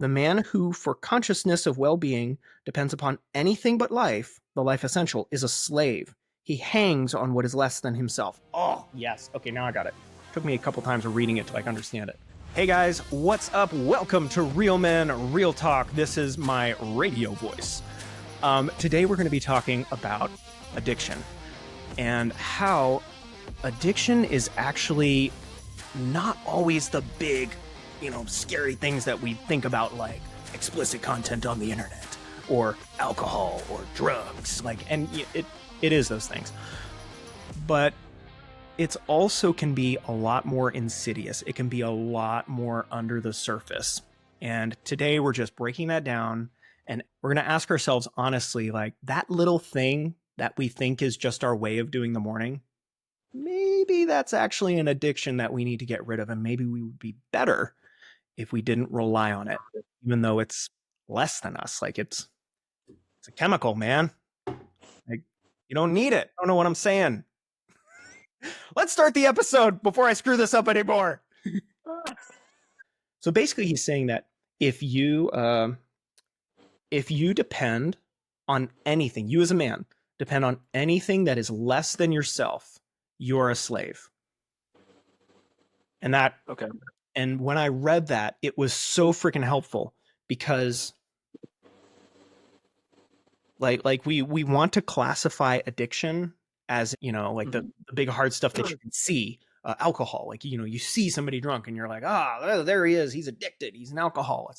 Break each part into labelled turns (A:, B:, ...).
A: The man who, for consciousness of well-being, depends upon anything but life, the life essential, is a slave. He hangs on what is less than himself. Oh, yes. Okay, now I got it. Took me a couple times of reading it to understand it. Hey guys, what's up? Welcome to Real Men, Real Talk. This is my radio voice. Today we're going to be talking about addiction and how addiction is actually not always the big, scary things that we think about, like explicit content on the internet or alcohol or drugs. And it is those things. But it's also can be a lot more insidious. It can be a lot more under the surface. And today we're just breaking that down, and we're going to ask ourselves honestly, that little thing that we think is just our way of doing the morning, maybe that's actually an addiction that we need to get rid of. And maybe we would be better if we didn't rely on it, even though it's less than us. It's a chemical, man. You don't need it. I don't know what I'm saying. Let's start the episode before I screw this up anymore. So basically he's saying that if you depend on anything, you as a man depend on anything that is less than yourself, you're a slave. And that,
B: okay.
A: And when I read that, it was so freaking helpful, because we want to classify addiction as, the big hard stuff that you can see, alcohol. You see somebody drunk and you're like, there he is. He's addicted. He's an alcoholic,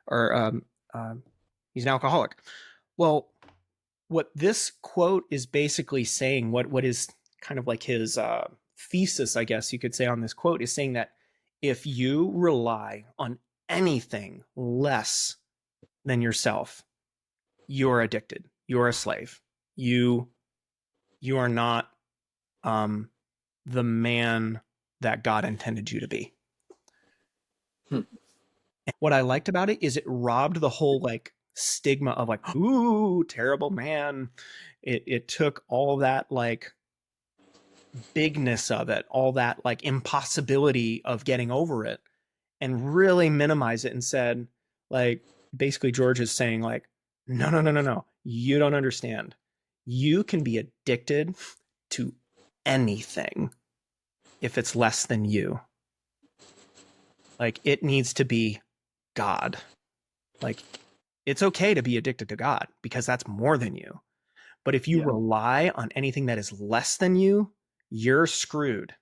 A: or he's an alcoholic. Well, what this quote is basically saying, what is kind of like his thesis, I guess you could say, on this quote, is saying that if you rely on anything less than yourself, you're addicted. You're a slave. You are not the man that God intended you to be. What I liked about it is it robbed the whole stigma of ooh, terrible man. It took all that bigness of it, all that impossibility of getting over it, and really minimize it, and said, basically George is saying no, you don't understand. You can be addicted to anything if it's less than you. It needs to be God. It's okay to be addicted to God because that's more than you. But if you rely on anything that is less than you, you're screwed.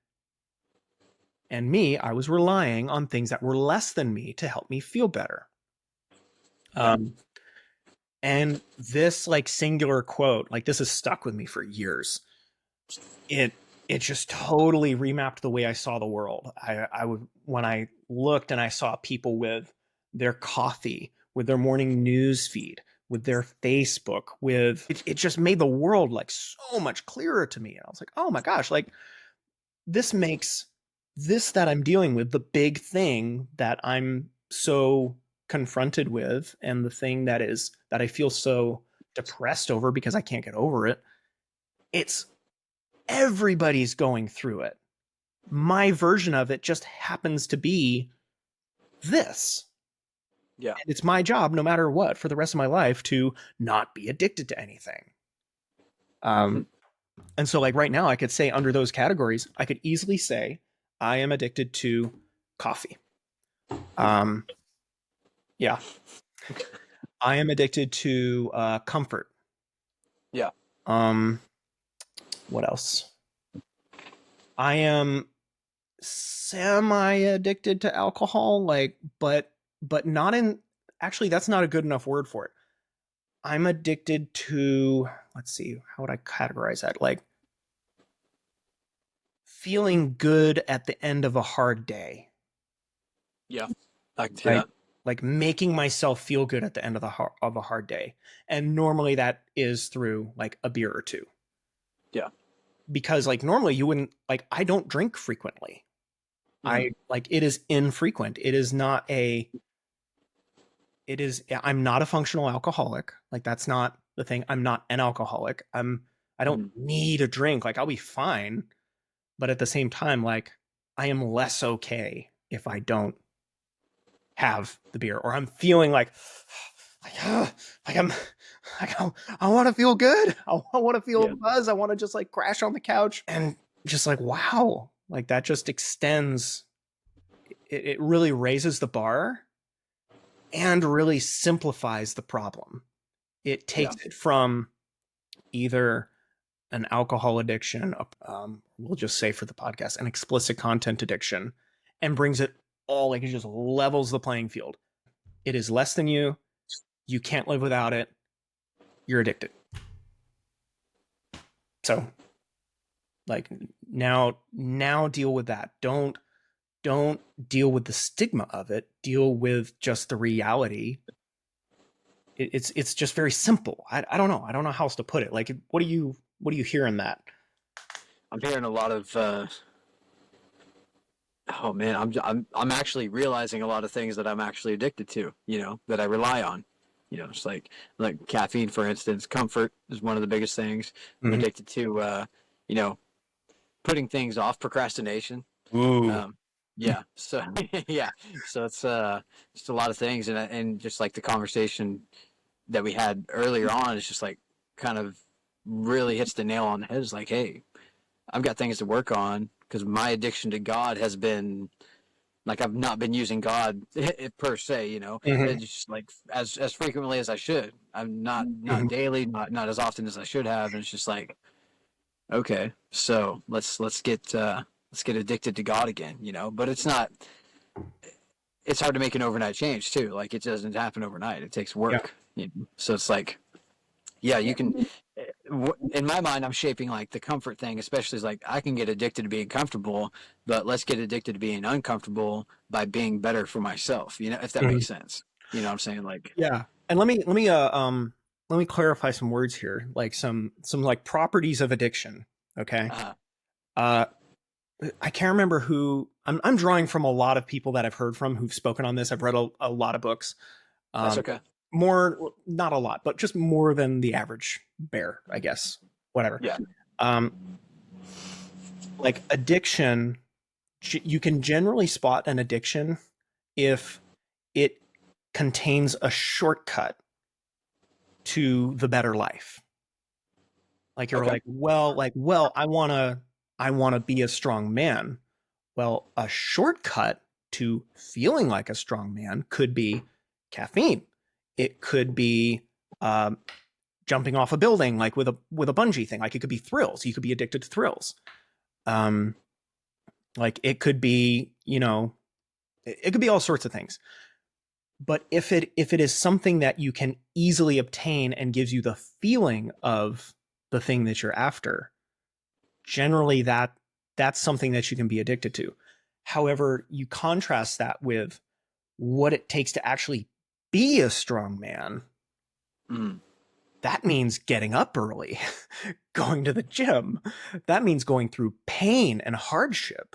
A: And me, I was relying on things that were less than me to help me feel better. And this singular quote, this has stuck with me for years. It just totally remapped the way I saw the world. I would, when I looked and I saw people with their coffee, with their morning news feed, with their Facebook, it just made the world so much clearer to me. And I was like, oh my gosh, this makes this that I'm dealing with, the big thing that I'm so confronted with, and the thing that I feel so depressed over because I can't get over it. It's everybody's going through it. My version of it just happens to be this.
B: Yeah.
A: And it's my job, no matter what, for the rest of my life, to not be addicted to anything. And so right now I could say, under those categories, I could easily say I am addicted to coffee. Yeah. I am addicted to comfort.
B: Yeah.
A: What else? I am semi-addicted to alcohol, but not in, actually, that's not a good enough word for it. I'm addicted to, let's see, how would I categorize that? Feeling good at the end of a hard day.
B: Yeah. I can see that.
A: Making myself feel good at the end of a hard day. And normally that is through a beer or two.
B: Yeah.
A: Because normally you wouldn't, I don't drink frequently. It is infrequent. I'm not a functional alcoholic. That's not the thing. I'm not an alcoholic. I don't need a drink. I'll be fine. But at the same time, I am less okay if I don't have the beer, or I'm feeling like, like I'm, like I want to feel good. I want to feel
B: Yeah.
A: the buzz. I want to just like crash on the couch and just like, wow, like that just extends. It really raises the bar and really simplifies the problem. It
B: Yeah.
A: takes it from either an alcohol addiction, we'll just say for the podcast, an explicit content addiction, and brings it all, like it just levels the playing field. It is less than you. You can't live without it. You're addicted. So like now deal with that. Don't deal with the stigma of it. Deal with just the reality. It's just very simple. I don't know. I don't know how else to put it. Like what do you hear in that?
B: I'm hearing a lot of oh man, I'm actually realizing a lot of things that I'm actually addicted to, that I rely on. It's like caffeine, for instance. Comfort is one of the biggest things. I'm
A: Mm-hmm.
B: addicted to you know, putting things off, procrastination.
A: Ooh.
B: Um yeah. So yeah. So it's just a lot of things, and just like the conversation that we had earlier on is just like kind of really hits the nail on the head. It's like, hey, I've got things to work on because my addiction to God has been like I've not been using God per se,
A: Mm-hmm.
B: it's just like as frequently as I should. I'm not
A: Mm-hmm.
B: daily, not as often as I should have, and it's just like okay, so let's get addicted to God again, But it's not. It's hard to make an overnight change too. Like it doesn't happen overnight. It takes
A: Yeah.
B: work. So it's like yeah, you can. In my mind, I'm shaping like the comfort thing, especially is like I can get addicted to being comfortable, but let's get addicted to being uncomfortable by being better for myself. If that
A: Mhm.
B: makes sense. You know what I'm saying? Like,
A: Yeah. And let me clarify some words here, like some like properties of addiction. Okay.
B: uh,
A: Uh, I can't remember who. I'm drawing from a lot of people that I've heard from who've spoken on this. I've read a lot of books.
B: that's
A: Um,
B: okay.
A: more, not a lot, but just more than the average bear, I guess. Whatever.
B: Yeah.
A: Um, like addiction, you can generally spot an addiction if it contains a shortcut to the better life. Like you're
B: Okay.
A: like, well, I want to be a strong man. Well, a shortcut to feeling like a strong man could be caffeine. It could be um, jumping off a building, like with a bungee thing. Like it could be thrills. You could be addicted to thrills. Um, like it could be, it could be all sorts of things. But if it is something that you can easily obtain and gives you the feeling of the thing that you're after, generally that's something that you can be addicted to. However, you contrast that with what it takes to actually be a strong man.
B: Mm.
A: That means getting up early, going to the gym. That means going through pain and hardship.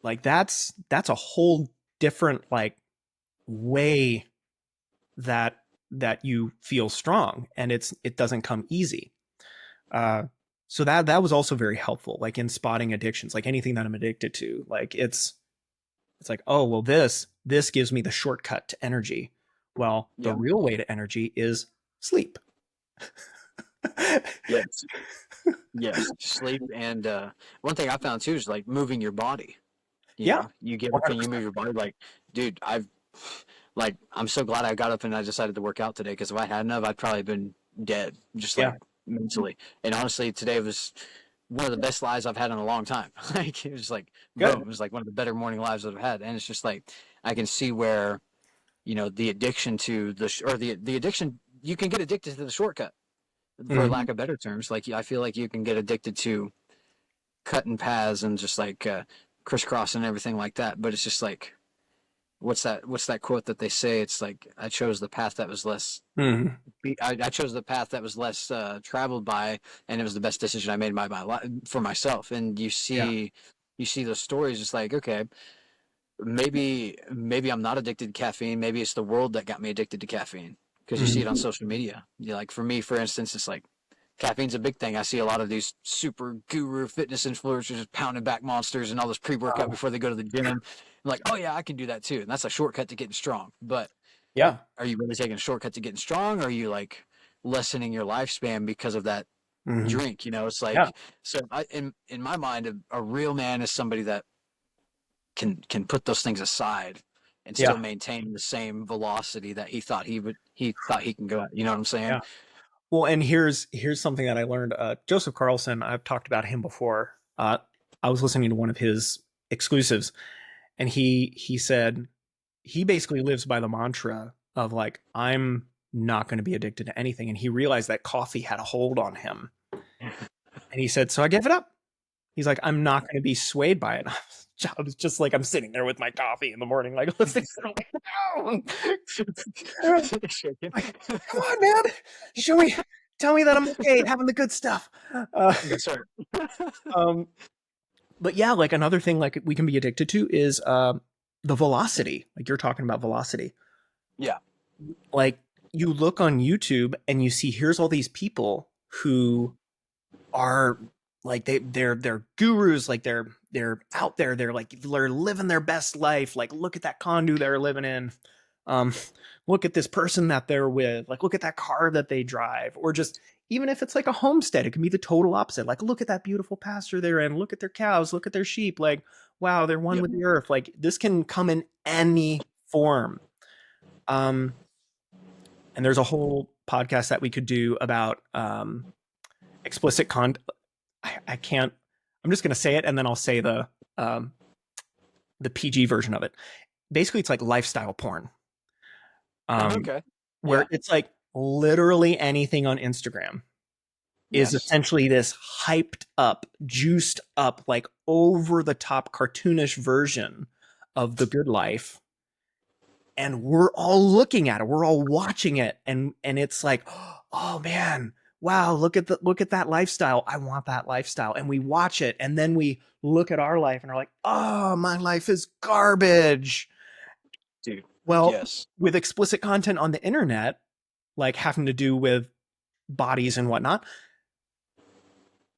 A: Like that's a whole different like way that you feel strong, and it doesn't come easy. Uh, so that was also very helpful, like in spotting addictions, like anything that I'm addicted to. Like it's like, oh well, this gives me the shortcut to energy. Well, the
B: Yeah.
A: real way to energy is sleep.
B: Yes. Yes. Sleep and one thing I found too is like moving your body.
A: Yeah,
B: You get up and you
A: 100%.
B: move your body. Like, dude, I'm so glad I got up and I decided to work out today because if I hadn't have, I'd probably been dead, just
A: Yeah,
B: like mentally. And honestly, today was one of the best lives I've had in a long time. Like, it was like, boom,
A: good.
B: it was like one of the better morning lives I've had. And it's just like, I can see where, the addiction to the addiction, you can get addicted to the shortcut, for
A: Mm-hmm.
B: lack of better terms. Like, I feel like you can get addicted to cutting paths and just like crisscrossing and everything like that. But it's just like, what's that quote that they say? It's like I chose the path that was less
A: Mm-hmm.
B: I chose the path that was less traveled by, and it was the best decision I made in my life for myself. And
A: Yeah.
B: you see those stories. It's like, okay, maybe I'm not addicted to caffeine. Maybe it's the world that got me addicted to caffeine because you see it on
A: Mm-hmm.
B: social media. Like for me, for instance, it's like caffeine's a big thing. I see a lot of these super guru fitness influencers pounding back monsters and all this pre-workout before they go to the gym. like, oh yeah, I can do that too, and that's a shortcut to getting strong. But
A: Yeah.
B: are you really taking a shortcut to getting strong? Or are you like lessening your lifespan because of that
A: Hmm.
B: drink? You know, it's
A: Yeah.
B: like, so in my mind, a real man is somebody that can put those things aside and still
A: Yeah.
B: maintain the same velocity that he thought he can go at. You know what I'm saying?
A: Yeah. Well, and here's something that I learned. Joseph Carlson, I've talked about him before. I was listening to one of his exclusives, and he said he basically lives by the mantra of like, I'm not going to be addicted to anything, and he realized that coffee had a hold on him, and he said, so I gave it up. He's like, I'm not going to be swayed by it. I was just like, I'm sitting there with my coffee in the morning, like listening to it. I'm like,
B: Shaking.
A: like, come on, man, show me, tell me that I'm okay having the good stuff. Uh,
B: That's right.
A: um, but yeah, like another thing like we can be addicted to is the velocity. Like you're talking about velocity.
B: Yeah.
A: Like you look on YouTube and you see here's all these people who are like they're gurus, like they're out there, they're living their best life. Like look at that condo they're living in. Um, look at this person that they're with. Like look at that car that they drive, or just even if it's like a homestead, it can be the total opposite. Like look at that beautiful pasture they're in. Look at their cows. Look at their sheep. Like wow, they're one
B: Yep.
A: with the earth. Like this can come in any form. Um, and there's a whole podcast that we could do about explicit content. I can't. I'm just gonna say it, and then I'll say um, the PG version of it. Basically, it's like lifestyle porn, um,
B: Okay.
A: where
B: Yeah.
A: it's like literally anything on Instagram is
B: Yes.
A: essentially this hyped up, juiced up, like over the top cartoonish version of the good life, and we're all looking at it, we're all watching it, and it's like, oh man, wow, look at that lifestyle, I want that lifestyle, and we watch it, and then we look at our life and are like, oh, my life is garbage.
B: Dude.
A: Well,
B: Yes.
A: with explicit content on the internet, like having to do with bodies and whatnot,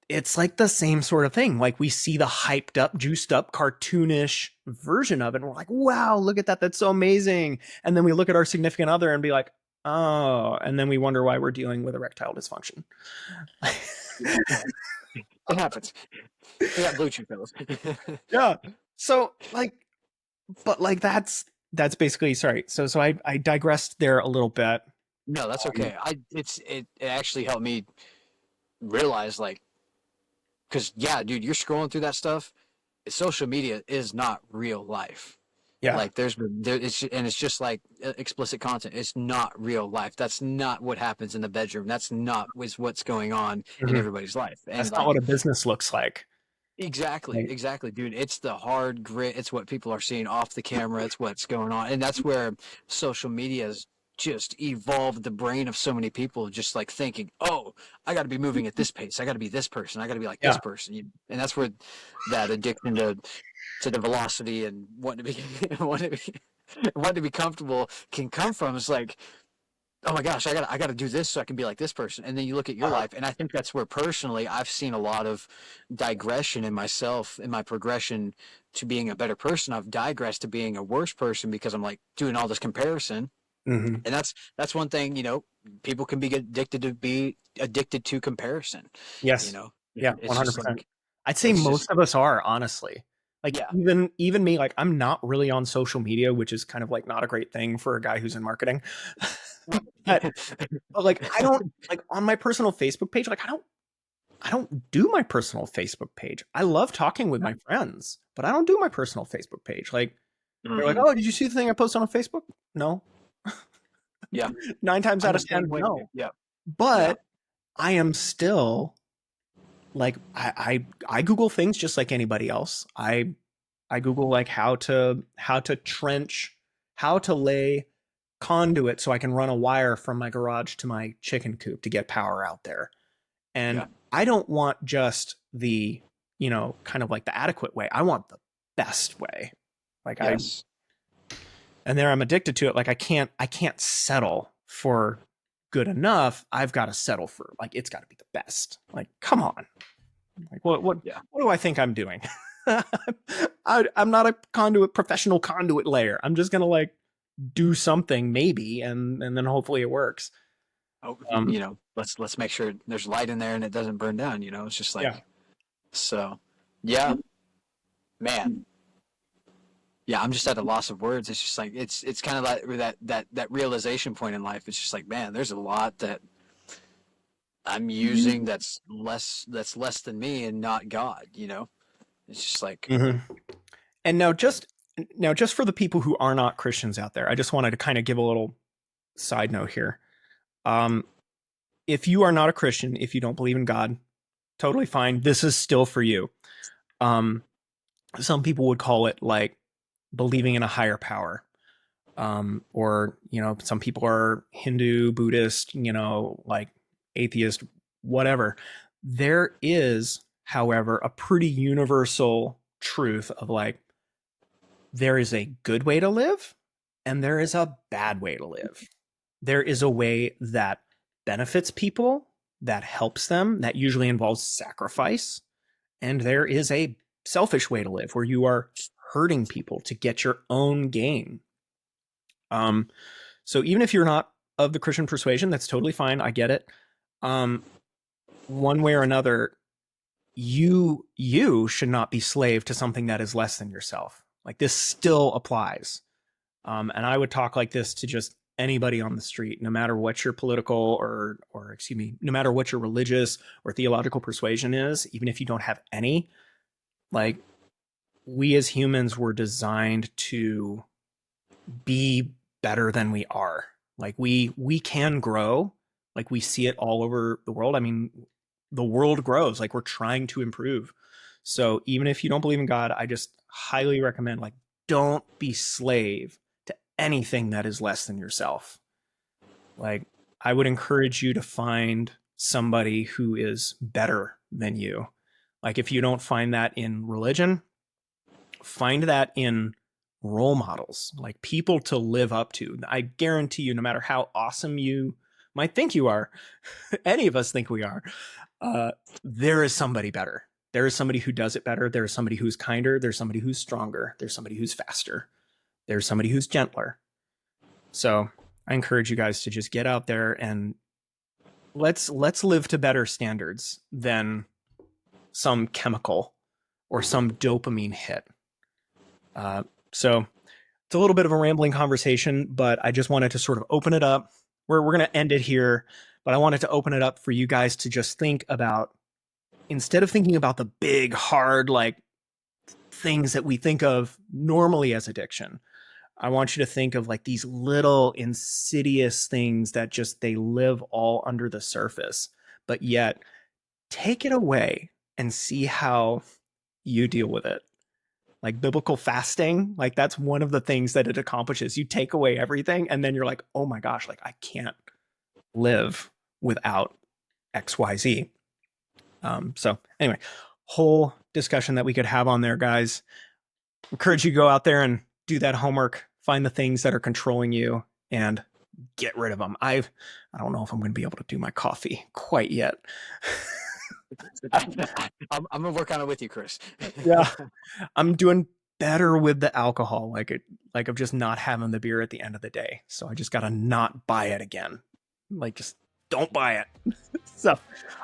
A: it's like the same sort of thing. Like we see the hyped up, juiced up, cartoonish version of it, and we're like, wow, look at that. That's so amazing. And then we look at our significant other and be like, oh, and then we wonder why we're dealing with erectile dysfunction.
B: It happens. We got blue chew pills.
A: Yeah. So like, but like that's basically sorry. So I digressed there a little bit.
B: No, that's
A: Um,
B: okay. It actually helped me realize, like, because yeah, dude, you're scrolling through that stuff. Social media is not real life.
A: yeah.
B: Like it's just like explicit content. It's not real life. That's not what happens in the bedroom. That's not what's going on in
A: Mhm.
B: everybody's life. And
A: That's not what
B: like,
A: a business looks like.
B: exactly,
A: Right.
B: exactly, dude. It's the hard grit. It's what people are seeing off the camera. It's what's going on, and that's where social media has just evolved the brain of so many people. Just like thinking, oh, I got to be moving at this pace. I got to be this person. I got to be like this
A: Yeah.
B: person. And that's where that addiction to the velocity and wanting to be wanting to be comfortable can come from. It's like, oh my gosh, I got to do this so I can be like this person. And then you look at your
A: Uh-huh.
B: life, and I think that's where personally I've seen a lot of digression in myself, in my progression to being a better person. I've digressed to being a worse person because I'm like doing all this comparison.
A: Hmm.
B: And that's one thing, people can be addicted to comparison, you
A: Yes.
B: know.
A: Yeah,
B: It's just
A: 100%.
B: like
A: I'd say
B: it's just
A: most of us are, honestly. Like
B: yeah.
A: even me, like I'm not really on social media, which is kind of like not a great thing for a guy who's in marketing. but, but like I don't like on my personal Facebook page, like I don't do my personal Facebook page. I love talking with my friends, but I don't do my personal Facebook page. Like they're like,
B: Mhm.
A: "Oh, did you see the thing I posted on Facebook?" No.
B: Yeah.
A: 9 times
B: I'm
A: out
B: the
A: of 10,
B: same way, dude.
A: no.
B: Yeah. Yeah.
A: But I am still like I Google things just like anybody else. I Google like how to trench, how to lay conduit so I can run a wire from my garage to my chicken coop to get power out there. And
B: Yeah.
A: I don't want just the, kind of like the adequate way. I want the best way. Like I
B: Yes.
A: and there I'm addicted to it. Like I can't settle for good enough. I've got to settle for like it's got to be the best. Like come on. Like what
B: Yeah.
A: what do I think I'm doing? I'm not a professional conduit layer. I'm just gonna like do something maybe, and then hopefully it works.
B: Oh,
A: Um,
B: let's make sure there's light in there and it doesn't burn down. It's just
A: yeah.
B: like so. Yeah, man. Yeah, I'm just at a loss of words. It's just like it's kind of like that realization point in life. It's just like, man, there's a lot that I'm using that's less than me and not God. It's just like,
A: Mhm. And now just for the people who are not Christians out there, I just wanted to kind of give a little side note here. Um, if you are not a Christian, if you don't believe in God, totally fine. This is still for you. Um, some people would call it like believing in a higher power. Or, some people are Hindu, Buddhist, like atheist, whatever. There is, however, a pretty universal truth of like, there is a good way to live and there is a bad way to live. There is a way that benefits people, that helps them, that usually involves sacrifice. And there is a selfish way to live where you are hurting people to get your own gain. Um, so even if you're not of the Christian persuasion, that's totally fine. I get it. Um, one way or another, you should not be slave to something that is less than yourself. Like this still applies. And I would talk like this to just anybody on the street, no matter what your political or excuse me, no matter what your religious or theological persuasion is, even if you don't have any, like we as humans were designed to be better than we are. Like we can grow. Like we see it all over the world. I mean, the world grows. Like we're trying to improve. So even if you don't believe in God, I just highly recommend like don't be slave to anything that is less than yourself. Like I would encourage you to find somebody who is better than you. Like if you don't find that in religion, find that in role models, like people to live up to. I guarantee you, no matter how awesome you might think you are, any of us think we are, uh, there is somebody better. There is somebody who does it better. There is somebody who's kinder. There's somebody who's stronger. There's somebody who's faster. There's somebody who's gentler. So I encourage you guys to just get out there and let's live to better standards than some chemical or some dopamine hit. So it's a little bit of a rambling conversation, but I just wanted to sort of open it up. We're going to end it here, but I wanted to open it up for you guys to just think about, instead of thinking about the big, hard, like things that we think of normally as addiction, I want you to think of like these little insidious things that just they live all under the surface, but yet take it away and see how you deal with it. Like biblical fasting, like that's one of the things that it accomplishes. You take away everything and then you're like, oh my gosh, like I can't live without XYZ. So anyway, whole discussion that we could have on there, guys. Encourage you to go out there and do that homework, find the things that are controlling you and get rid of them. I don't know if I'm going to be able to do my coffee quite yet.
B: I'm gonna work on it with you, Chris.
A: Yeah. I'm doing better with the alcohol, like of just not having the beer at the end of the day. So I just gotta not buy it again. Like just don't buy it. So,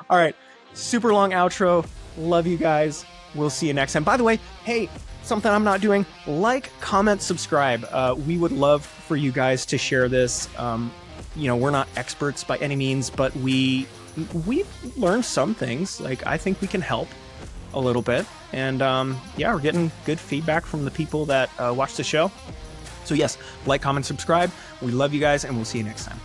A: all right, super long outro. Love you guys. We'll see you next time. By the way, hey, something I'm not doing: like, comment, subscribe. We would love for you guys to share this. We're not experts by any means, but we've learned some things. Like I think we can help a little bit, and we're getting good feedback from the people that watch the show. So yes, like, comment, subscribe. We love you guys, and we'll see you next time.